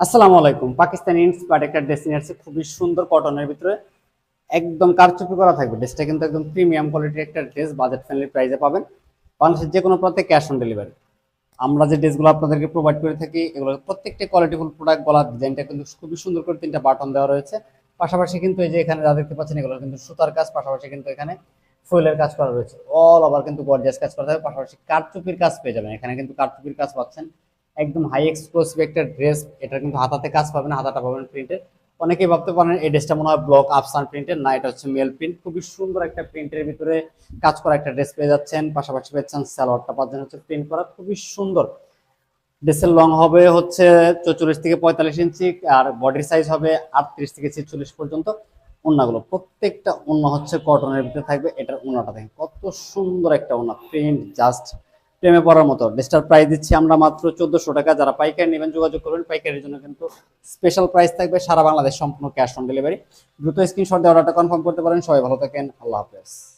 আসসালামু আলাইকুম। পাকিস্তানি ইন্সপায়ার্ড একটা ড্রেস নিয়ে আসছে, খুবই সুন্দর কটনের ভিতরে, একদম কারচুপি করা থাকবে। ড্রেসটা কিন্তু একদম প্রিমিয়াম কোয়ালিটির একটা ড্রেস, বাজেট ফ্রেন্ডলি প্রাইসে পাবেন। বাংলাদেশের যে কোনো প্রান্তে ক্যাশ অন ডেলিভারি। আমরা যে ড্রেসগুলো আপনাদেরকে প্রোভাইড করে থাকি, এগুলো প্রত্যেকটা কোয়ালিটিফুল প্রোডাক্ট। গলার ডিজাইনটা কিন্তু খুবই সুন্দর করে 3টা বাটন দেওয়া রয়েছে। পাশাপাশি কিন্তু এই যে এখানে যা দেখতে পাচ্ছেন, এগুলো কিন্তু সুতার কাজ, পাশাপাশি কিন্তু এখানে ফুলের কাজ করা রয়েছে। অল ওভার কিন্তু গর্জিয়াস কাজ করা থাকবে, পাশাপাশি কারচুপির কাজ পেয়ে যাবেন। এখানে কিন্তু কারচুপির কাজ পাচ্ছেন, একদম হাই এক্সক্লুসিভ একটা ড্রেস। এটা কিন্তু হাতাতে কাজ পাবেন, হাতাটা পাবেন প্রিন্টের। অনেকেই ভাবতে পারেন এই ড্রেসটা মনে হয় ব্লক আফসান প্রিন্টের, না, এটা হচ্ছে মেল প্রিন্ট। খুবই সুন্দর একটা প্রিন্টের ভিতরে কাজ করা একটা ড্রেস পেয়ে যাচ্ছেন। পাশাপাশি পেয়েছেন সালোয়ারটা পাচ্ছেন হচ্ছে প্রিন্ট করা, খুবই সুন্দর। ড্রেসের লং হবে হচ্ছে 44 থেকে 45 ইঞ্চি, আর বডির সাইজ হবে 38 থেকে 46 পর্যন্ত। ওড়নাগুলো প্রত্যেকটা ওড়না হচ্ছে কটনের ভিতরে থাকবে। এটার ওড়নাটা দেখেন কত সুন্দর একটা ওড়না, প্রিন্ট জাস্ট প্রেমে পড়ার মতো। ড্রেসটার প্রাইস দিচ্ছি আমরা মাত্র 1400 টাকা। যারা পাইকারি নেবেন যোগাযোগ করবেন, পাইকারির জন্য কিন্তু স্পেশাল প্রাইস থাকবে, সারা বাংলাদেশ সম্পূর্ণ ক্যাশ অন ডেলিভারি। দ্রুত স্ক্রিনশট দিয়ে অর্ডারটা কনফার্ম করতে পারেন। সবাই ভালো থাকেন, আল্লাহ হাফেজ।